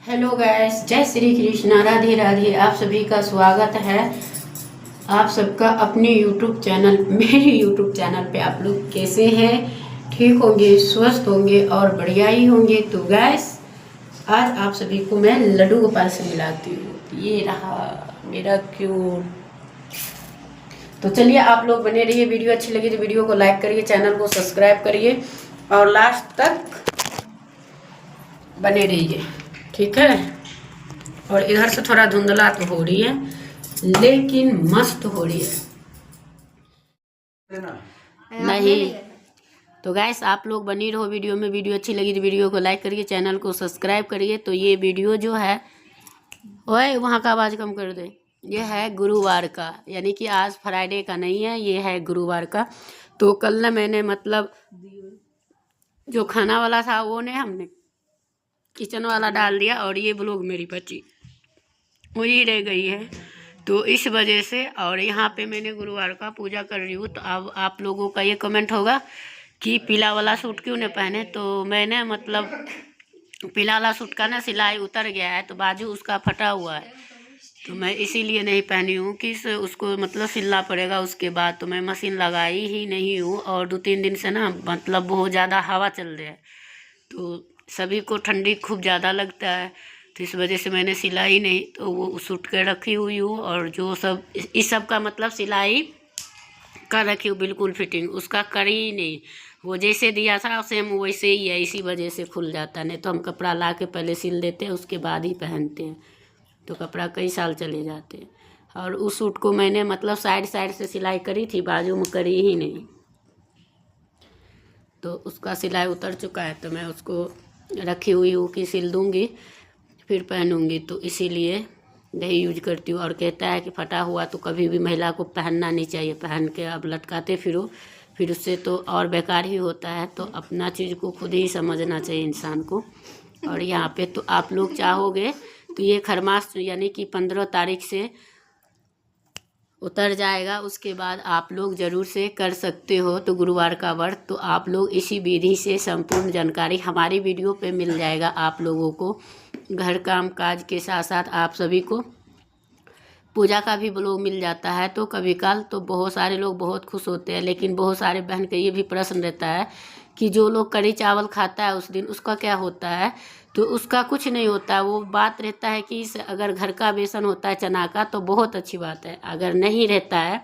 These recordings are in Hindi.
हेलो गैस, जय श्री कृष्णा, राधे राधे। आप सभी का स्वागत है। आप सबका अपने यूट्यूब चैनल, मेरे यूट्यूब चैनल पे। आप लोग कैसे हैं? ठीक होंगे, स्वस्थ होंगे और बढ़िया ही होंगे। तो गैस, आज आप सभी को मैं लड्डू गोपाल से मिलाती हूँ। ये रहा मेरा क्यूट। तो चलिए, आप लोग बने रहिए। वीडियो अच्छी लगी तो वीडियो को लाइक करिए, चैनल को सब्सक्राइब करिए और लास्ट तक बने रहिए, ठीक है। और इधर से थोड़ा धुंधला तो हो रही है, लेकिन मस्त हो रही है। नहीं तो गैस, आप लोग बनी रहो वीडियो में। वीडियो अच्छी लगी तो वीडियो को लाइक करिए, चैनल को सब्सक्राइब करिए। तो ये वीडियो जो है, ओए वहाँ का आवाज़ कम कर दे। ये है गुरुवार का, यानी कि आज फ्राइडे का नहीं है, ये है गुरुवार का। तो कल ना मैंने मतलब जो खाना वाला था वो ने हमने किचन वाला डाल दिया, और ये ब्लॉग मेरी बची वही रह गई है। तो इस वजह से, और यहाँ पे मैंने गुरुवार का पूजा कर रही हूँ। तो अब आप लोगों का ये कमेंट होगा कि पीला वाला सूट क्यों नहीं पहने। तो मैंने मतलब पीला वाला सूट का ना सिलाई उतर गया है, तो बाजू उसका फटा हुआ है, तो मैं इसीलिए नहीं पहनी हूँ कि उसको मतलब सिलना पड़ेगा उसके बाद। तो मैं मशीन लगाई ही नहीं हूँ, और 2-3 दिन से ना मतलब बहुत ज़्यादा हवा चल रही है, तो सभी को ठंडी खूब ज़्यादा लगता है। तो इस वजह से मैंने सिलाई नहीं, तो वो सूट के रखी हुई हूँ। और जो सब इस सब का मतलब सिलाई कर रखी हूँ, बिल्कुल फिटिंग उसका करी ही नहीं। वो जैसे दिया था सेम वैसे ही है, इसी वजह से खुल जाता। नहीं तो हम कपड़ा ला के पहले सिल देते हैं, उसके बाद ही पहनते हैं, तो कपड़ा कई साल चले जाते हैं। और उस सूट को मैंने मतलब साइड साइड से सिलाई करी थी, बाजू में करी ही नहीं, तो उसका सिलाई उतर चुका है। तो मैं उसको रखी हुई हूँ कि सिल दूँगी फिर पहनूँगी, तो इसीलिए नहीं यूज करती हूँ। और कहता है कि फटा हुआ तो कभी भी महिला को पहनना नहीं चाहिए, पहन के अब लटकाते फिरो, फिर उससे तो और बेकार ही होता है। तो अपना चीज़ को खुद ही समझना चाहिए इंसान को। और यहाँ पे तो आप लोग चाहोगे तो ये खरमास यानी कि 15 तारीख से उतर जाएगा, उसके बाद आप लोग ज़रूर से कर सकते हो। तो गुरुवार का व्रत, तो आप लोग इसी विधि से संपूर्ण जानकारी हमारी वीडियो पे मिल जाएगा आप लोगों को। घर काम काज के साथ साथ आप सभी को पूजा का भी ब्लॉग मिल जाता है। तो कभी काल तो बहुत सारे लोग बहुत खुश होते हैं, लेकिन बहुत सारे बहन का ये भी प्रश्न रहता है कि जो लोग कढ़ी चावल खाता है उस दिन उसका क्या होता है। तो उसका कुछ नहीं होता है। वो बात रहता है कि अगर घर का बेसन होता है चना का तो बहुत अच्छी बात है, अगर नहीं रहता है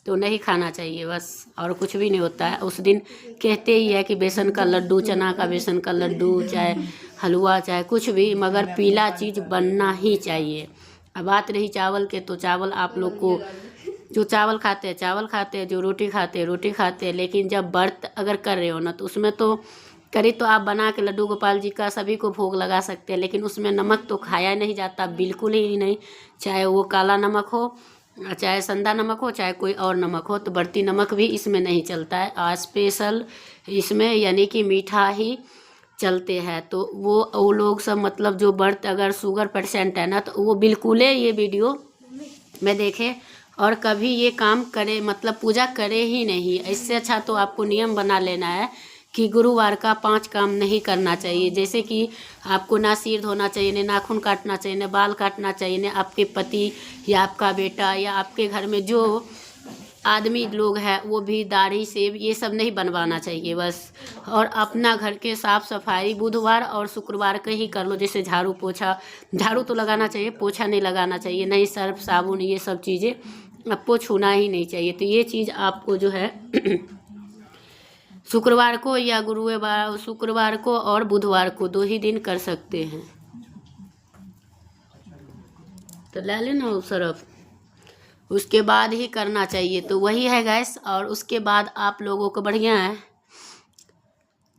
तो नहीं खाना चाहिए, बस। और कुछ भी नहीं होता है उस दिन। कहते ही है कि बेसन का लड्डू, चना का बेसन का लड्डू, चाहे हलवा, चाहे कुछ भी, मगर पीला चीज़ बनना ही चाहिए। अब बात रही चावल के, तो चावल आप लोग को जो चावल खाते हैं चावल खाते हैं, जो रोटी खाते हैं रोटी खाते हैं। लेकिन जब व्रत अगर कर रहे हो ना, तो उसमें तो करी तो आप बना के लड्डू गोपाल जी का सभी को भोग लगा सकते हैं, लेकिन उसमें नमक तो खाया नहीं जाता, बिल्कुल ही नहीं। चाहे वो काला नमक हो, चाहे संदा नमक हो, चाहे कोई और नमक हो, तो बढ़ती नमक भी इसमें नहीं चलता है। आज स्पेशल इसमें यानी कि मीठा ही चलते हैं। तो वो लोग सब मतलब जो व्रत अगर शुगर पेशेंट है ना, तो वो बिल्कुल ये वीडियो में देखे और कभी ये काम करे, मतलब पूजा करे ही नहीं। इससे अच्छा तो आपको नियम बना लेना है कि गुरुवार का 5 काम नहीं करना चाहिए। जैसे कि आपको ना सिर धोना चाहिए, ना नाखून काटना चाहिए, ना बाल काटना चाहिए, ना आपके पति या आपका बेटा या आपके घर में जो आदमी लोग हैं वो भी दाढ़ी सेव ये सब नहीं बनवाना चाहिए, बस। और अपना घर के साफ़ सफाई बुधवार और शुक्रवार का ही कर लो। जैसे झाड़ू पोछा, झाड़ू तो लगाना चाहिए, पोछा नहीं लगाना चाहिए, नहीं सर्फ साबुन ये सब चीज़ें आपको छूना ही नहीं चाहिए। तो ये चीज़ आपको जो है शुक्रवार को या गुरुवार, शुक्रवार को और बुधवार को 2 ही दिन कर सकते हैं। तो ले लेना वो सरफ, उसके बाद ही करना चाहिए। तो वही है गैस। और उसके बाद आप लोगों को बढ़िया है,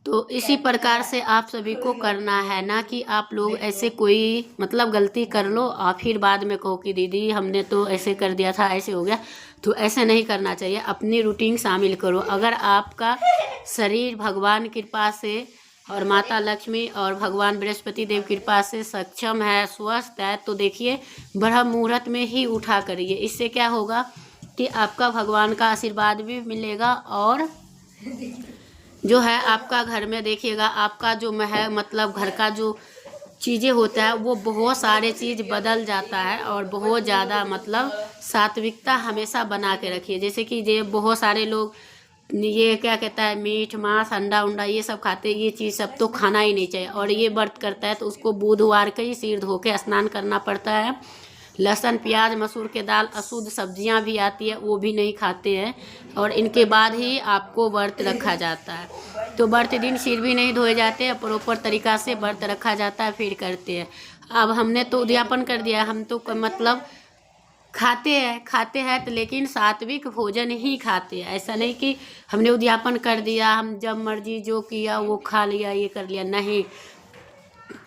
तो इसी प्रकार से आप सभी को करना है, ना कि आप लोग ऐसे कोई मतलब गलती कर लो और फिर बाद में कहो कि दीदी हमने तो ऐसे कर दिया था, ऐसे हो गया। तो ऐसे नहीं करना चाहिए, अपनी रूटीन शामिल करो। अगर आपका शरीर भगवान कृपा से और माता लक्ष्मी और भगवान बृहस्पति देव कृपा से सक्षम है, स्वस्थ है, तो देखिए ब्रह्म मुहूर्त में ही उठा करिए। इससे क्या होगा कि आपका भगवान का आशीर्वाद भी मिलेगा, और जो है आपका घर में देखिएगा आपका जो है मतलब घर का जो चीज़ें होता है वो बहुत सारे चीज़ बदल जाता है और बहुत ज़्यादा मतलब सात्विकता हमेशा बना के रखिए। जैसे कि ये बहुत सारे लोग ये क्या कहता है मीट मांस अंडा उंडा ये सब खाते हैं, ये चीज़ सब तो खाना ही नहीं चाहिए। और ये व्रत करता है तो उसको बुधवार के ही सिर धो के स्नान करना पड़ता है। लहसुन प्याज मसूर के दाल अशुद्ध सब्जियां भी आती है वो भी नहीं खाते हैं और इनके बाद ही आपको व्रत रखा जाता है। तो व्रत दिन सिर भी नहीं धोए जाते हैं, प्रॉपर तरीका से व्रत रखा जाता है फिर करते हैं। अब हमने तो उद्यापन कर दिया, हम तो मतलब खाते हैं तो लेकिन सात्विक भोजन ही खाते हैं। ऐसा नहीं कि हमने उद्यापन कर दिया हम जब मर्जी जो किया वो खा लिया ये कर लिया, नहीं।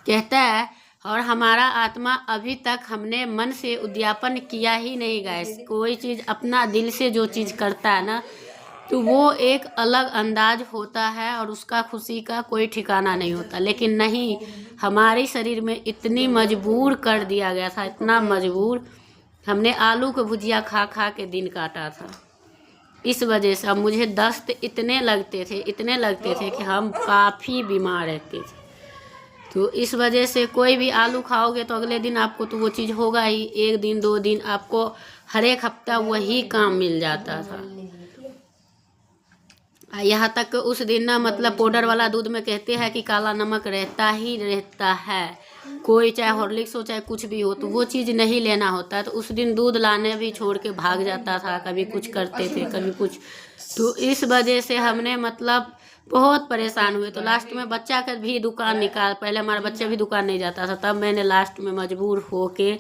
कहता है और हमारा आत्मा अभी तक हमने मन से उद्यापन किया ही नहीं गाइस। कोई चीज़ अपना दिल से जो चीज़ करता है ना तो वो एक अलग अंदाज होता है और उसका खुशी का कोई ठिकाना नहीं होता। लेकिन नहीं, हमारे शरीर में इतनी मजबूर कर दिया गया था, इतना मजबूर, हमने आलू की भुजिया खा खा के दिन काटा था। इस वजह से अब मुझे दस्त इतने लगते थे कि हम काफ़ी बीमार रहते थे। तो इस वजह से कोई भी आलू खाओगे तो अगले दिन आपको तो वो चीज़ होगा ही, एक दिन 2 दिन आपको हर एक हफ्ता वही काम मिल जाता था। यहाँ तक कि उस दिन ना मतलब पाउडर वाला दूध में कहते हैं कि काला नमक रहता ही रहता है। कोई चाहे हॉर्लिक्स हो चाहे कुछ भी हो तो वो चीज़ नहीं लेना होता है। तो उस दिन दूध लाने भी छोड़ के भाग जाता था, कभी कुछ करते थे कभी कुछ। तो इस वजह से हमने मतलब बहुत परेशान हुए। तो लास्ट में बच्चा का भी दुकान निकाल, पहले हमारा बच्चा भी दुकान नहीं जाता था, तब मैंने लास्ट में मजबूर हो के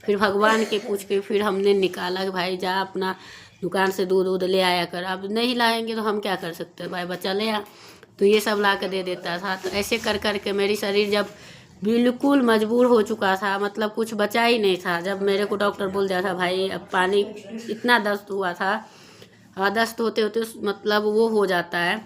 फिर भगवान के पूछ के फिर हमने निकाला कि भाई जा अपना दुकान से दूध ले आया कर। अब नहीं लाएंगे तो हम क्या कर सकते हैं, भाई बच्चा ले आ, तो ये सब ला कर दे देता था। तो ऐसे कर कर के मेरी शरीर जब बिल्कुल मजबूर हो चुका था, मतलब कुछ बचा ही नहीं था, जब मेरे को डॉक्टर बोल दिया था भाई अब पानी, इतना दस्त हुआ था और दस्त होते होते मतलब वो हो जाता है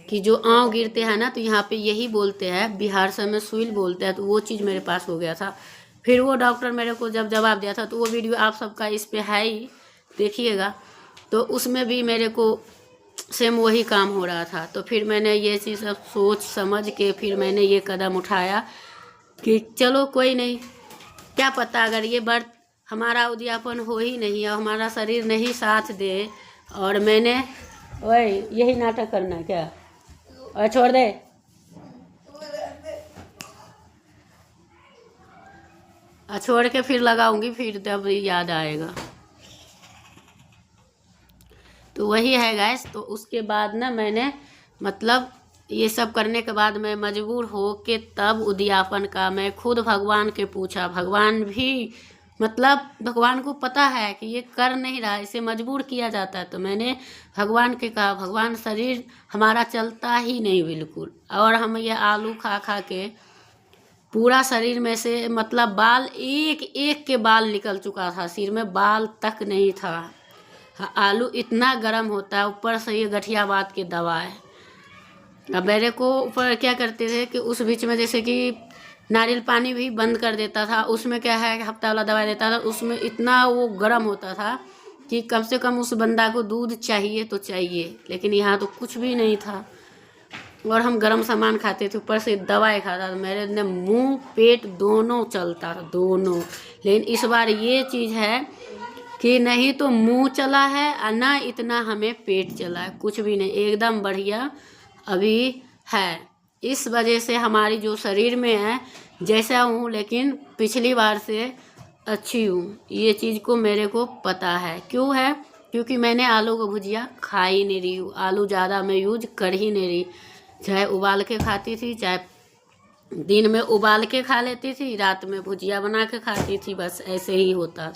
कि जो आँव गिरते हैं ना तो यहाँ पे यही बोलते हैं, बिहार से में सुईल बोलते हैं। तो वो चीज़ मेरे पास हो गया था। फिर वो डॉक्टर मेरे को जब जवाब दिया था तो वो वीडियो आप सबका इस पे है ही, देखिएगा। तो उसमें भी मेरे को सेम वही काम हो रहा था। तो फिर मैंने ये चीज़ सब सोच समझ के फिर मैंने ये कदम उठाया कि चलो कोई नहीं, क्या पता अगर ये व्रत हमारा उद्यापन हो ही नहीं और हमारा शरीर नहीं साथ दे और मैंने वही यही नाटक करना है क्या, और छोड़ दे। छोड़ के फिर लगाऊंगी फिर तब याद आएगा। तो वही है गैस। तो उसके बाद ना मैंने मतलब ये सब करने के बाद मैं मजबूर हो के तब उद्यापन का मैं खुद भगवान के पूछा। भगवान भी मतलब भगवान को पता है कि ये कर नहीं रहा, इसे मजबूर किया जाता है। तो मैंने भगवान के कहा भगवान शरीर हमारा चलता ही नहीं बिल्कुल, और हम ये आलू खा खा के पूरा शरीर में से मतलब बाल एक एक के बाल निकल चुका था, सिर में बाल तक नहीं था। हाँ, आलू इतना गर्म होता है, ऊपर से ये गठियावात की दवा है। अब मेरे को ऊपर क्या करते थे कि उस बीच में जैसे कि नारियल पानी भी बंद कर देता था, उसमें क्या है कि हफ्ता वाला दवा देता था, उसमें इतना वो गर्म होता था कि कम से कम उस बंदा को दूध चाहिए तो चाहिए। लेकिन यहाँ तो कुछ भी नहीं था और हम गर्म सामान खाते थे, ऊपर से दवाई खाता था। मेरे ने मुंह पेट दोनों चलता था, दोनों। लेकिन इस बार ये चीज़ है कि नहीं तो मुंह चला है और ना इतना हमें पेट चला है, कुछ भी नहीं, एकदम बढ़िया अभी है। इस वजह से हमारी जो शरीर में है जैसा हूँ लेकिन पिछली बार से अच्छी हूँ। ये चीज़ को मेरे को पता है क्यों है, क्योंकि मैंने आलू की भुजिया खा ही नहीं रही हूँ, आलू ज़्यादा मैं यूज कर ही नहीं रही। चाहे उबाल के खाती थी, चाहे दिन में उबाल के खा लेती थी, रात में भुजिया बना के खाती थी, बस ऐसे ही होता।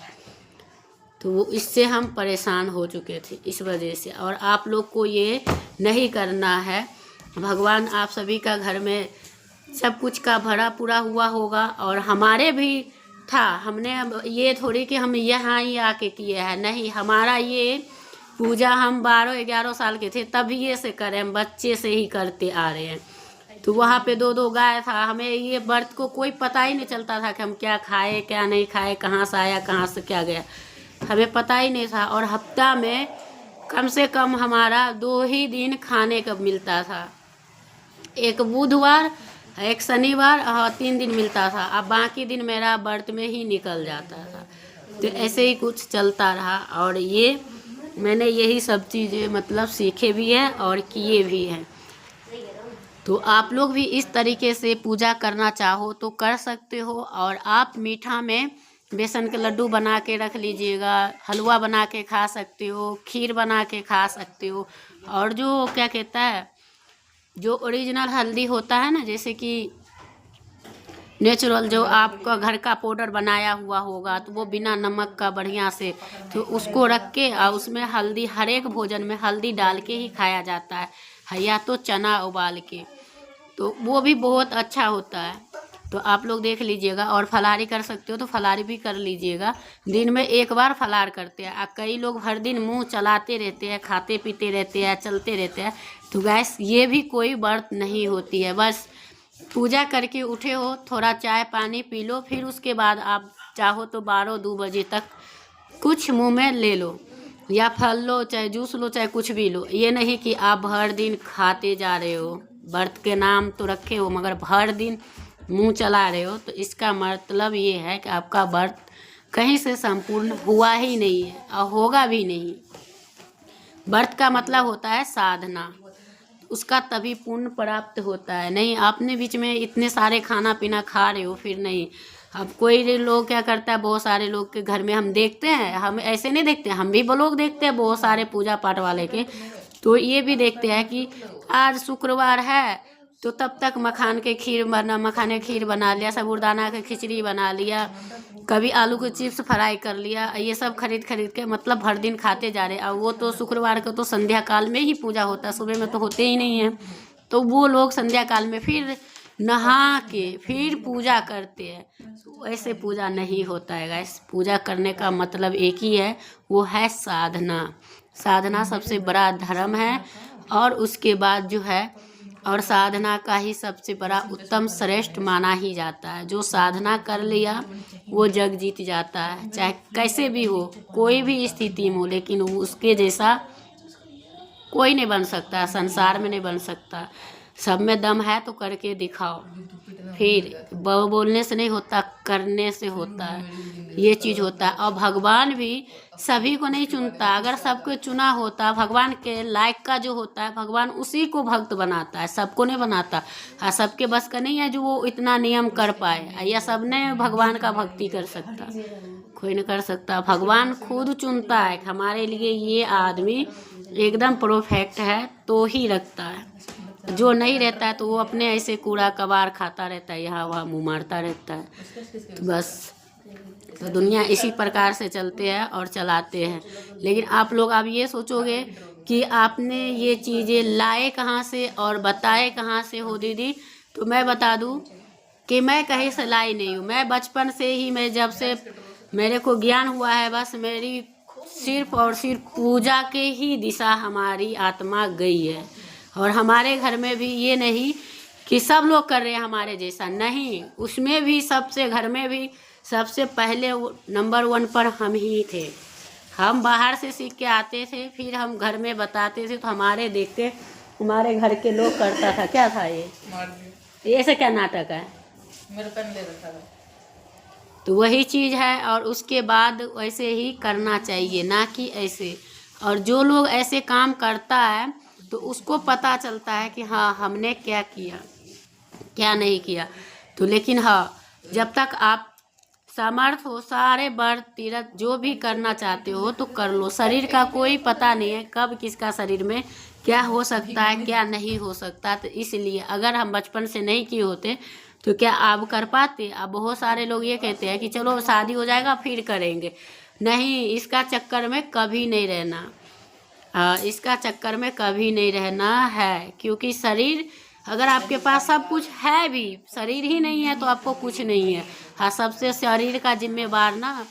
तो वो इससे हम परेशान हो चुके थे इस वजह से। और आप लोग को ये नहीं करना है। भगवान आप सभी का घर में सब कुछ का भरा पूरा हुआ होगा और हमारे भी था। हमने अब ये थोड़ी कि हम यहाँ ही आके किए हैं, नहीं, हमारा ये पूजा हम 12-11 साल के थे तब ये से करें, हम बच्चे से ही करते आ रहे हैं। तो वहाँ पे 2-2 गाय था, हमें ये व्रत को कोई पता ही नहीं चलता था कि हम क्या खाए क्या नहीं खाए, कहाँ से आया कहाँ से क्या गया, हमें पता ही नहीं था। और हफ्ता में कम से कम हमारा 2 ही दिन खाने का मिलता था, एक बुधवार एक शनिवार 3 दिन मिलता था, अब बाकी दिन मेरा व्रत में ही निकल जाता था। तो ऐसे ही कुछ चलता रहा और ये मैंने यही सब चीज़ें मतलब सीखे भी हैं और किए भी हैं। तो आप लोग भी इस तरीके से पूजा करना चाहो तो कर सकते हो। और आप मीठा में बेसन के लड्डू बना के रख लीजिएगा, हलवा बना के खा सकते हो, खीर बना के खा सकते हो। और जो क्या कहता है, जो ओरिजिनल हल्दी होता है ना, जैसे कि नेचुरल जो आपका घर का पाउडर बनाया हुआ होगा, तो वो बिना नमक का बढ़िया से, तो उसको रख के और उसमें हल्दी, हर एक भोजन में हल्दी डाल के ही खाया जाता है, या तो चना उबाल के, तो वो भी बहुत अच्छा होता है। तो आप लोग देख लीजिएगा। और फलारी कर सकते हो तो फलारी भी कर लीजिएगा। दिन में एक बार फलार करते हैं। कई लोग हर दिन मुंह चलाते रहते हैं, खाते पीते रहते हैं, चलते रहते हैं। तो गैस ये भी कोई व्रत नहीं होती है। बस पूजा करके उठे हो, थोड़ा चाय पानी पी लो, फिर उसके बाद आप चाहो तो 12-2 बजे तक कुछ मुंह में ले लो, या फल लो, चाहे जूस लो, चाहे कुछ भी लो। ये नहीं कि आप हर दिन खाते जा रहे हो, व्रत के नाम तो रखे हो मगर हर दिन मुंह चला रहे हो, तो इसका मतलब ये है कि आपका व्रत कहीं से संपूर्ण हुआ ही नहीं है और होगा भी नहीं। व्रत का मतलब होता है साधना, उसका तभी पुण्य प्राप्त होता है। नहीं आपने बीच में इतने सारे खाना पीना खा रहे हो फिर नहीं। अब कोई लोग क्या करता है, बहुत सारे लोग के घर में हम देखते हैं, हम ऐसे नहीं देखते, हम भी लोग देखते हैं बहुत सारे पूजा पाठ वाले के, तो ये भी देखते हैं कि आज शुक्रवार है तो तब तक मखाने की खीर बना लिया, साबूदाना की खिचड़ी बना लिया, कभी आलू के चिप्स फ्राई कर लिया, ये सब खरीद के मतलब हर दिन खाते जा रहे हैं। और वो तो शुक्रवार को तो संध्या काल में ही पूजा होता है, सुबह में तो होते ही नहीं है। तो वो लोग संध्या काल में फिर नहा के फिर पूजा करते हैं। तो ऐसे पूजा नहीं होता है गाइस। पूजा करने का मतलब एक ही है, वो है साधना। साधना सबसे बड़ा धर्म है। और उसके बाद जो है, और साधना का ही सबसे बड़ा उत्तम श्रेष्ठ माना ही जाता है। जो साधना कर लिया वो जग जीत जाता है, चाहे कैसे भी हो, कोई भी स्थिति में हो, लेकिन उसके जैसा कोई नहीं बन सकता, संसार में नहीं बन सकता। सब में दम है तो करके दिखाओ। फिर बोलने से नहीं होता, करने से होता है, ये चीज़ होता है। और भगवान भी सभी को नहीं चुनता। अगर सबको चुना होता, भगवान के लायक का जो होता है, भगवान उसी को भक्त बनाता है, सबको नहीं बनाता। हाँ, सबके बस का नहीं है जो वो इतना नियम कर पाए, या सब ने भगवान का भक्ति कर सकता, कोई नहीं कर सकता। भगवान खुद चुनता है कि हमारे लिए ये आदमी एकदम परफेक्ट है तो ही रखता है। जो नहीं रहता है तो वो अपने ऐसे कूड़ा कबाड़ खाता रहता है, यहाँ वहाँ मुँह मारता रहता है। तो बस, तो दुनिया इसी प्रकार से चलते हैं और चलाते हैं। लेकिन आप लोग अब ये सोचोगे कि आपने ये चीज़ें लाए कहाँ से और बताए कहाँ से हो दीदी, तो मैं बता दूँ कि मैं कहीं से लाई नहीं हूँ। मैं बचपन से ही, मैं जब से मेरे को ज्ञान हुआ है, बस मेरी सिर्फ और सिर्फ पूजा के ही दिशा हमारी आत्मा गई है। और हमारे घर में भी ये नहीं कि सब लोग कर रहे हैं हमारे जैसा, नहीं, उसमें भी सबसे, घर में भी सबसे पहले नंबर 1 पर हम ही थे। हम बाहर से सीख के आते थे, फिर हम घर में बताते थे, तो हमारे देख के हमारे घर के लोग करता था। क्या था ये ऐसा क्या नाटक है, मेरे पेन ले रखा था। तो वही चीज़ है। और उसके बाद वैसे ही करना चाहिए, ना कि ऐसे। और जो लोग ऐसे काम करता है तो उसको पता चलता है कि हाँ हमने क्या किया क्या नहीं किया। तो लेकिन हाँ, जब तक आप समर्थ हो, सारे व्रत तीर्थ जो भी करना चाहते हो तो कर लो। शरीर का कोई पता नहीं है कब किसका शरीर में क्या हो सकता है, क्या नहीं हो सकता। तो इसलिए अगर हम बचपन से नहीं किए होते तो क्या आप कर पाते। अब बहुत सारे लोग ये कहते हैं कि चलो शादी हो जाएगा फिर करेंगे। नहीं, इसका चक्कर में कभी नहीं रहना। इसका चक्कर में कभी नहीं रहना है, क्योंकि शरीर, अगर आपके पास सब कुछ है भी, शरीर ही नहीं है तो आपको कुछ नहीं है। हाँ, सबसे शरीर का जिम्मेवार ना,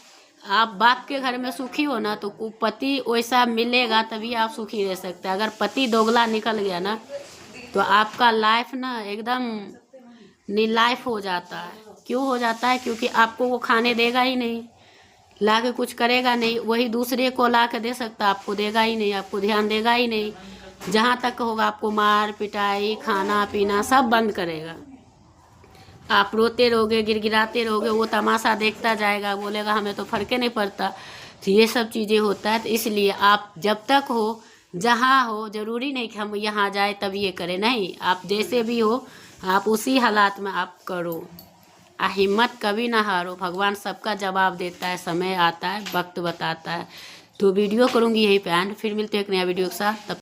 आप बाप के घर में सुखी हो ना, तो पति वैसा मिलेगा तभी आप सुखी रह सकते हैं। अगर पति दोगला निकल गया ना तो आपका लाइफ ना एकदम निलाइफ हो जाता है। क्यों हो जाता है? क्योंकि आपको वो खाने देगा ही नहीं, ला के कुछ करेगा नहीं। वही दूसरे को ला के दे सकता, आपको देगा ही नहीं, आपको ध्यान देगा ही नहीं। जहाँ तक होगा आपको मार पिटाई, खाना पीना सब बंद करेगा। आप रोते रहोगे, गिड़गिड़ाते रहोगे, वो तमाशा देखता जाएगा, बोलेगा हमें तो फर्क ही नहीं पड़ता। तो ये सब चीज़ें होता है। तो इसलिए आप जब तक हो, जहाँ हो, ज़रूरी नहीं कि हम यहाँ जाए तब ये करें, नहीं, आप जैसे भी हो आप उसी हालात में आप करो। हिम्मत कभी ना हारो, भगवान सबका जवाब देता है, समय आता है, वक्त बताता है। तो वीडियो करूँगी यहीं पे एंड, फिर मिलते हैं एक नया वीडियो के साथ। तब